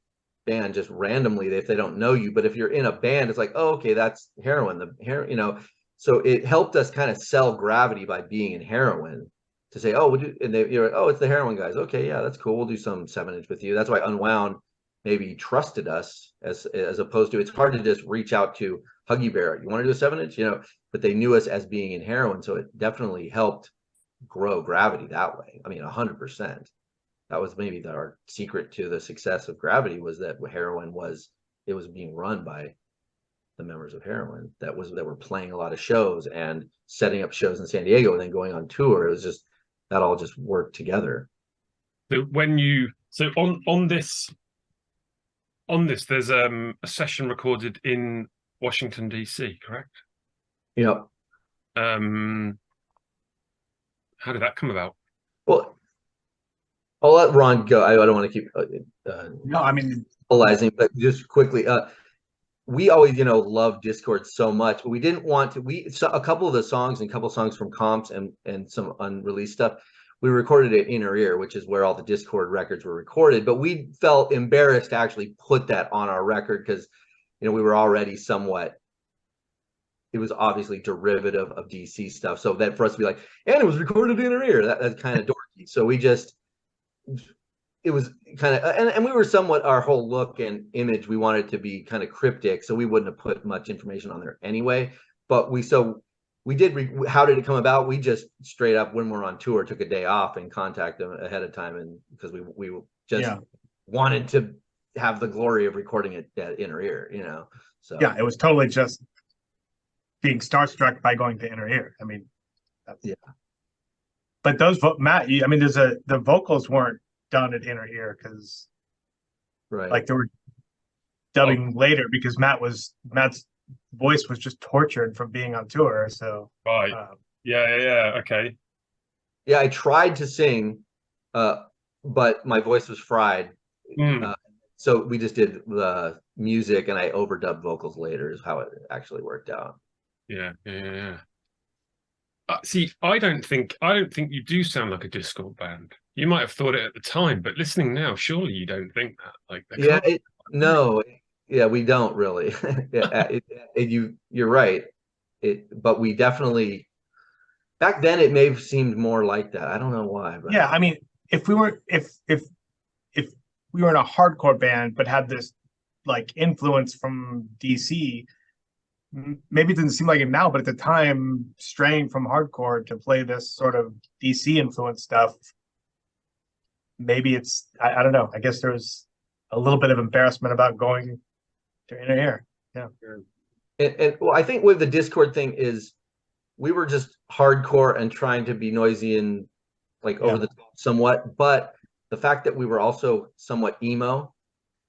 band just randomly if they don't know you. But if you're in a band, it's like, oh, okay, that's Heroin, you know. So it helped us kind of sell Gravity by being in Heroin, to say, oh, you're like, oh, it's the Heroin guys. Okay, yeah, that's cool. We'll do some 7-inch with you. That's why Unwound maybe trusted us, as opposed to, it's hard to just reach out to Huggy Bear. You want to do a 7-inch, you know? But they knew us as being in Heroin, so it definitely helped grow Gravity that way. I mean, 100%. That was maybe our secret to the success of Gravity, was that Heroin was being run by the members of Heroin that were playing a lot of shows and setting up shows in San Diego and then going on tour. It was just, that all just worked together. So on this, there's a session recorded in Washington DC, correct? Yep. How did that come about? Well, I'll let Ron go. I don't want to keep no, I mean, analyzing, but just quickly, we always, you know, love Discord so much, but we didn't want to. We saw a couple of the songs and a couple of songs from comps and some unreleased stuff. We recorded it Inner Ear, which is where all the Discord records were recorded. But we felt embarrassed to actually put that on our record, because, you know, we were already somewhat. It was obviously derivative of DC stuff. So that for us to be like, and it was recorded Inner Ear, that's kind of dorky. So we just. It was kind of, and we were somewhat, our whole look and image, we wanted to be kind of cryptic, so we wouldn't have put much information on there anyway. But how did it come about? We just straight up, when we're on tour, took a day off and contacted them ahead of time, and because we just wanted to have the glory of recording it at Inner Ear, you know. So yeah, it was totally just being starstruck by going to Inner Ear. I mean, yeah. But those Matt, I mean, the vocals weren't done at Inner Ear, because right, like they were dubbing later, because Matt's voice was just tortured from being on tour. So right, yeah, okay, yeah. I tried to sing, but my voice was fried. So we just did the music, and I overdubbed vocals later. Is how it actually worked out. Yeah. See, I don't think you do sound like a disco band. You might have thought it at the time, but listening now, surely you don't think that. Like, no, yeah, we don't really. You're right. But we definitely, back then it may have seemed more like that. I don't know why. But. Yeah, I mean, if we were in a hardcore band but had this like influence from DC. Maybe it didn't seem like it now, but at the time, straying from hardcore to play this sort of DC influence stuff, maybe it's, I don't know. I guess there's a little bit of embarrassment about going to Inner Ear. Yeah. And well, I think with the Discord thing is, we were just hardcore and trying to be noisy and like over the top somewhat, but the fact that we were also somewhat emo,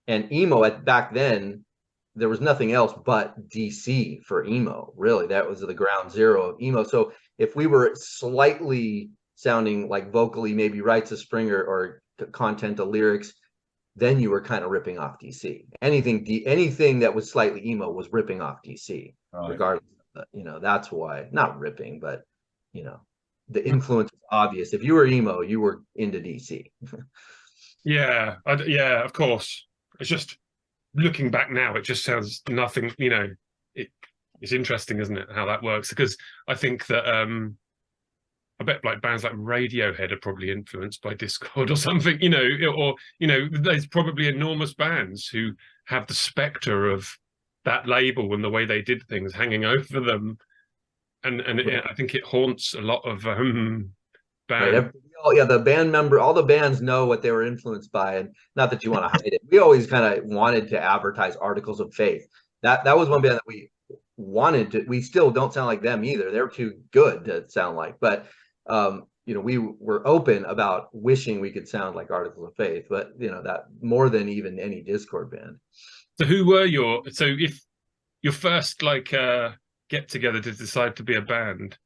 And emo back then, there was nothing else but DC for emo. Really, that was the ground zero of emo. So if we were slightly sounding like vocally, maybe Rites of Spring or content of lyrics, then you were kind of ripping off DC. Anything that was slightly emo was ripping off DC, regardless. That's why, not ripping, but the influence was obvious. If you were emo, you were into DC. Yeah, yeah, of course. It's just looking back now, it just sounds nothing. It's interesting, isn't it, how that works? Because I think that I bet like bands like Radiohead are probably influenced by Discord or something, there's probably enormous bands who have the spectre of that label and the way they did things hanging over them. And I think it haunts a lot of bands. Right. The band member, all the bands know what they were influenced by, and not that you want to hide it. We always kind of wanted to advertise Articles of Faith. That was one band that we wanted to. We still don't sound like them either. They're too good to sound like, but we were open about wishing we could sound like Articles of Faith, but that more than even any Discord band. So if your first get together to decide to be a band,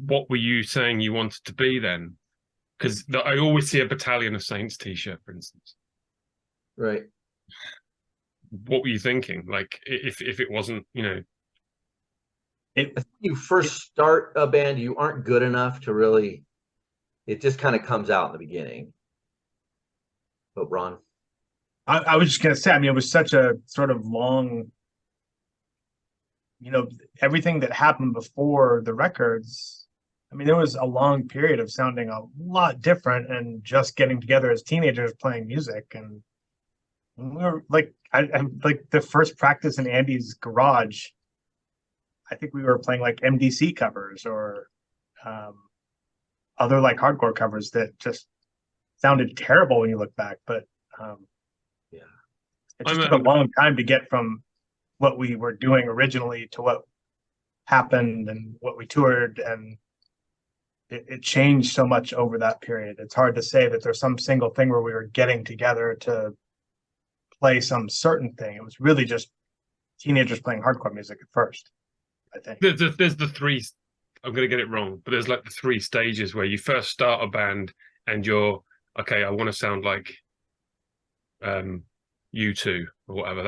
what were you saying you wanted to be then? Because I always see a Battalion of Saints t-shirt, for instance. Right. What were you thinking? Like if it wasn't, you first start a band, you aren't good enough to really, it just kind of comes out in the beginning. But Ron? I was just going to say, it was such a sort of long, everything that happened before the records. There was a long period of sounding a lot different and just getting together as teenagers playing music. And we were like, I'm like the first practice in Andy's garage, I think we were playing like MDC covers or other like hardcore covers that just sounded terrible when you look back. But it just took a long time to get from what we were doing originally to what happened and what we toured, and it changed so much over that period. It's hard to say that there's some single thing where we were getting together to play some certain thing. It was really just teenagers playing hardcore music at first, I think. There's the three, I'm going to get it wrong, but there's like the three stages where you first start a band and you're, okay, I want to sound like U2 or whatever.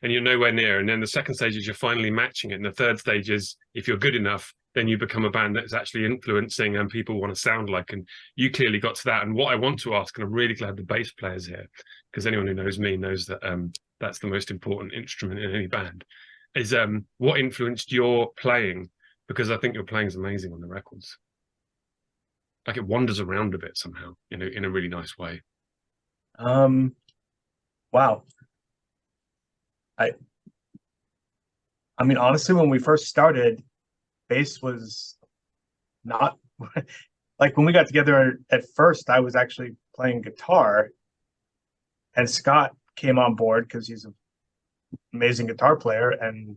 And you're nowhere near. And then the second stage is you're finally matching it. And the third stage is, if you're good enough, then you become a band that's actually influencing and people want to sound like. And you clearly got to that. And what I want to ask, and I'm really glad the bass player's here, because anyone who knows me knows that that's the most important instrument in any band, is what influenced your playing? Because I think your playing is amazing on the records. Like it wanders around a bit somehow, in a really nice way. Wow. Honestly, when we first started, bass was not like when we got together at first, I was actually playing guitar and Scott came on board because he's an amazing guitar player, and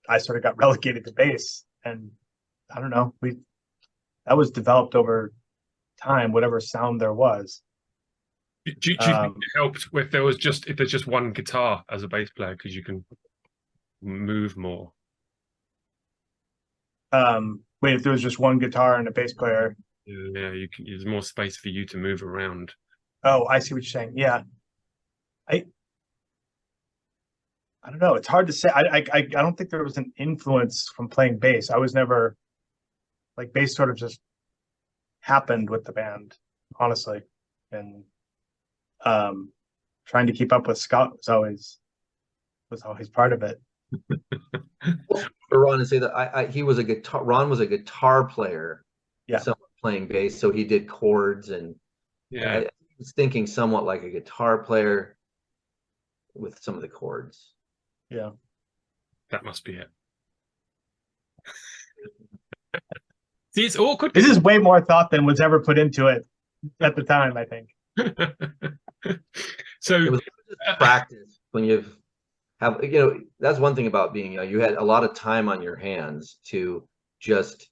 I sort of got relegated to bass. And I don't know, that was developed over time, whatever sound there was. Do you think it helped if there's just one guitar as a bass player, because you can move more? Wait, if there was just one guitar and a bass player? Yeah, there's more space for you to move around. Oh, I see what you're saying. Yeah, I don't know. It's hard to say. I don't think there was an influence from playing bass. I was never like, bass sort of just happened with the band, honestly, and trying to keep up with Scott was always part of it. For Ron to say that he was a guitar. Ron was a guitar player. Yeah. Someone playing bass, so he did chords, and I was thinking somewhat like a guitar player with some of the chords. Yeah. That must be it. See, it's awkward. This is way more thought than was ever put into it at the time, I think. So it was practice when you've have, that's one thing about being, you had a lot of time on your hands to just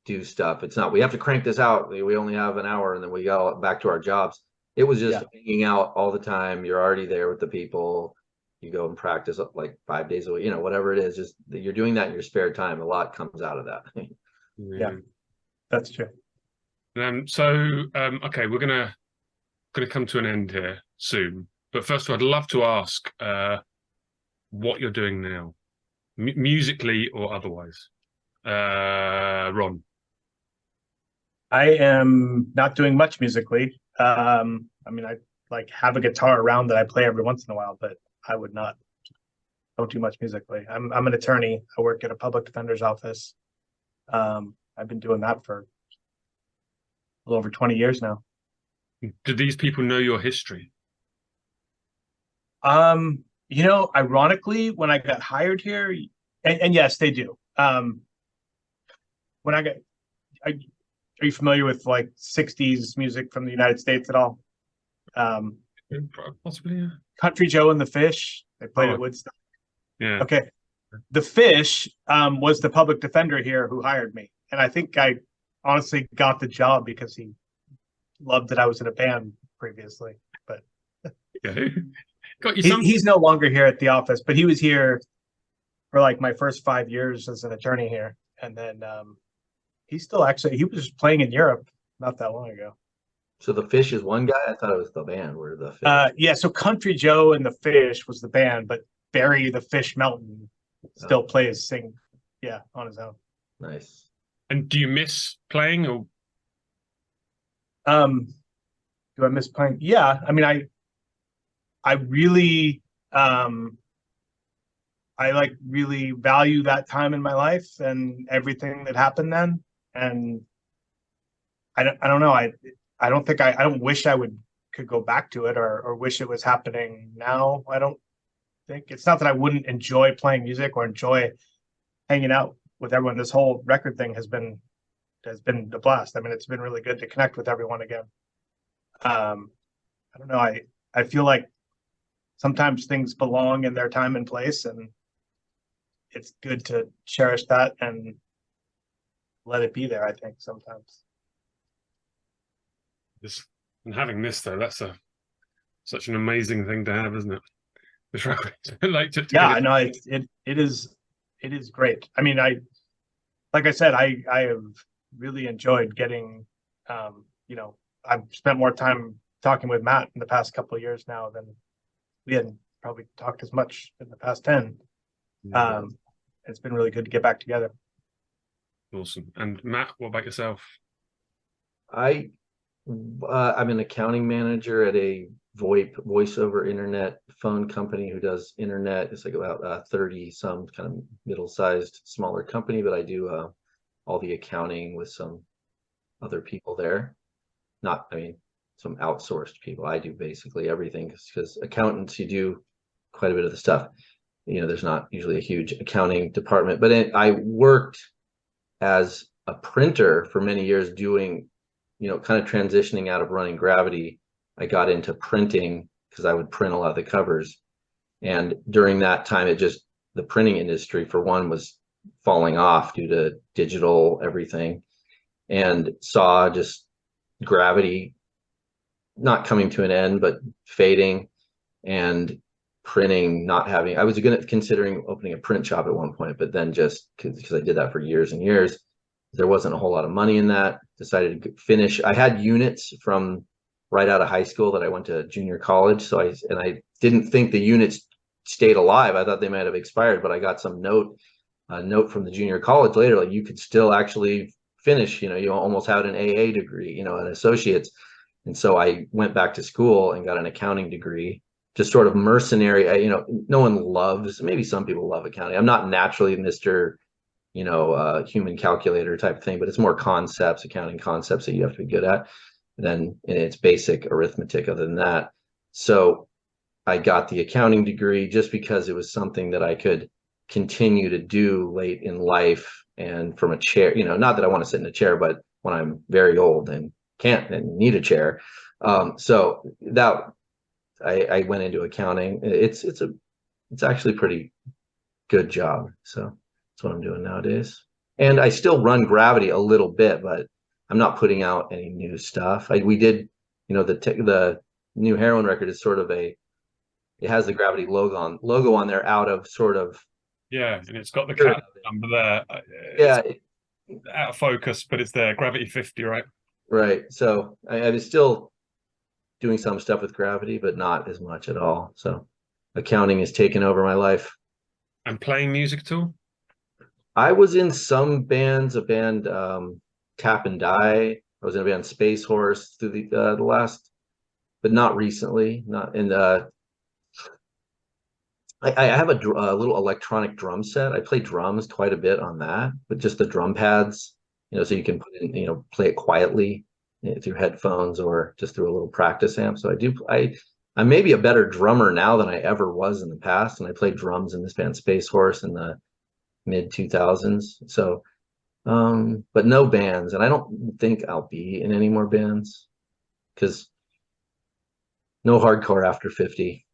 do stuff. It's not, we have to crank this out, we only have an hour and then we go back to our jobs. It was just hanging out all the time. You're already there with the people. You go and practice like 5 days a week, whatever it is. Just you're doing that in your spare time. A lot comes out of that. Yeah, that's true. Okay, we're gonna come to an end here soon. But first of all, I'd love to ask what you're doing now, musically or otherwise. Ron. I am not doing much musically. I mean, I like have a guitar around that I play every once in a while, but I don't do much musically. I'm an attorney. I work at a public defender's office. I've been doing that for a little over 20 years now. Do these people know your history? Ironically, when I got hired here, and yes, they do. When are you familiar with like 60s music from the United States at all? Possibly, yeah. Country Joe and the Fish. They played at Woodstock. Yeah. Okay. The Fish was the public defender here who hired me. And I think I honestly got the job because he loved that I was in a band previously. But yeah. Got you he's no longer here at the office, but he was here for like my first 5 years as an attorney here. And then he was playing in Europe not that long ago. So the Fish is one guy? I thought it was the band. Where the Fish? Yeah, so Country Joe and the Fish was the band, but Barry the Fish Melton still plays, on his own. Nice. And do you miss playing or? Do I miss playing? Yeah, I mean, I really, I like really value that time in my life and everything that happened then. And I don't know. I don't wish I could go back to it or wish it was happening now. I don't think it's not that I wouldn't enjoy playing music or enjoy hanging out with everyone. This whole record thing has been a blast. I mean, it's been really good to connect with everyone again. I don't know. I feel like sometimes things belong in their time and place, and it's good to cherish that and let it be there, I think, sometimes. And having this though, that's such an amazing thing to have, isn't it? This record. I know it is great. I mean, like I said, I have really enjoyed getting I've spent more time talking with Matt in the past couple of years now than we hadn't probably talked as much in the past 10. It's been really good to get back together. Awesome. And Matt, what about yourself? I'm an accounting manager at a VoIP voice over internet phone company who does internet. It's like about 30 some kind of middle-sized smaller company, but I do all the accounting with some other people there. Some outsourced people. I do basically everything because accountants, you do quite a bit of the stuff. There's not usually a huge accounting department, but I worked as a printer for many years doing, kind of transitioning out of running Gravity. I got into printing because I would print a lot of the covers. And during that time, the printing industry, for one, was falling off due to digital everything, and saw just Gravity not coming to an end, but fading, and printing not having. I was considering opening a print shop at one point, but then just because I did that for years and years, there wasn't a whole lot of money in that. Decided to finish. I had units from right out of high school that I went to junior college. So I didn't think the units stayed alive. I thought they might have expired, but I got a note from the junior college later, like you could still actually finish, you almost had an AA degree, an associate's. And so I went back to school and got an accounting degree, just sort of mercenary. No one loves, maybe some people love accounting. I'm not naturally Mr. Human calculator type thing, but it's more accounting concepts that you have to be good at than in its basic arithmetic other than that. So I got the accounting degree just because it was something that I could continue to do late in life and from a chair, not that I want to sit in a chair, but when I'm very old and can't and need a chair. So that I went into accounting. It's actually a pretty good job. So that's what I'm doing nowadays. And I still run Gravity a little bit, but I'm not putting out any new stuff. We did, the new Heroin record is sort of it has the Gravity logo on there out of sort of. Yeah, and it's got the cat number there. Yeah. Out of focus, but it's there. Gravity 50, right? Right. So I was still doing some stuff with Gravity, but not as much at all. So accounting has taken over my life. And playing music at all? I was in some bands, a band Tap and Die. I was in a band Space Horse through the last, but not recently. Not in the. I have a little electronic drum set. I play drums quite a bit on that, but just the drum pads, so you can put in, play it quietly through headphones or just through a little practice amp. So I'm maybe a better drummer now than I ever was in the past. And I played drums in this band Space Horse in the mid 2000s. So, but no bands. And I don't think I'll be in any more bands because no hardcore after 50.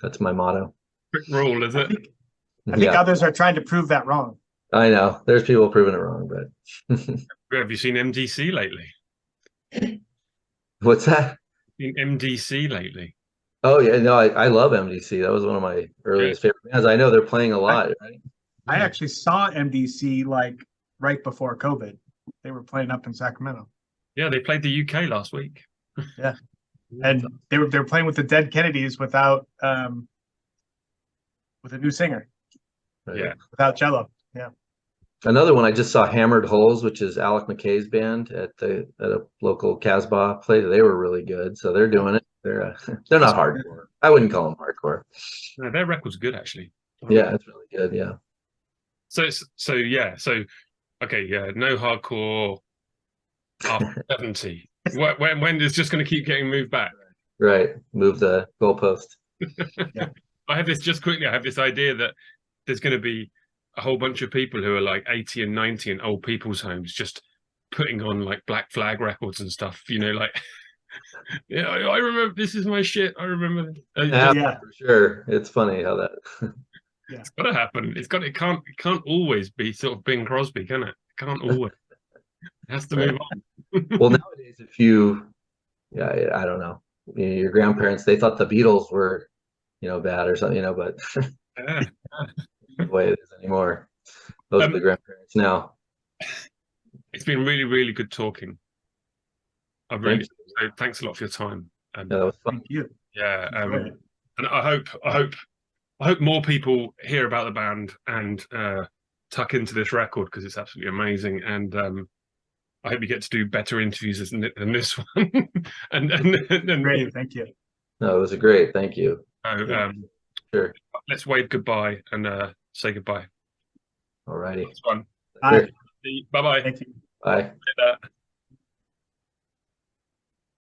That's my motto. Quick rule, is it? I think others are trying to prove that wrong. I know. There's people proving it wrong, but have you seen MDC lately? What's that? Seen MDC lately? Oh yeah, no, I love MDC. That was one of my earliest favorite bands. I know they're playing a lot, right? I actually saw MDC like right before COVID. They were playing up in Sacramento. Yeah, they played the UK last week. Yeah. And they were playing with the Dead Kennedys without with a new singer. Right. Yeah. Without cello. Yeah. Another one I just saw, Hammered Holes, which is Alec McKay's band at a local Casbah play. They were really good, so they're doing it. They're not hardcore. I wouldn't call them hardcore. No, their record's good actually. Yeah, it's really good. Yeah. So okay, yeah, no hardcore after 70. When it's just going to keep getting moved back. Right. Move the goalpost. Yeah. I have this idea that there's going to be a whole bunch of people who are like 80 and 90 in old people's homes just putting on like Black Flag records and stuff, like yeah, I remember this is my shit. I remember yeah, for sure. It's funny how that yeah. It's gotta happen. It can't always be sort of Bing Crosby, can it? It can't always. It has to move on. Well, nowadays I don't know. Your grandparents, they thought the Beatles were bad or something, but Yeah. the way it is anymore. Those are the grandparents now. It's been really, really good talking. Thanks a lot for your time. Yeah, that was fun. Thank you. Yeah, and I hope more people hear about the band and tuck into this record because it's absolutely amazing. And I hope you get to do better interviews than this one. and great, thank you. No, it was great. Thank you. Sure. Let's wave goodbye and say goodbye. All righty. That's fun. Bye. Bye-bye. Thank you. Bye.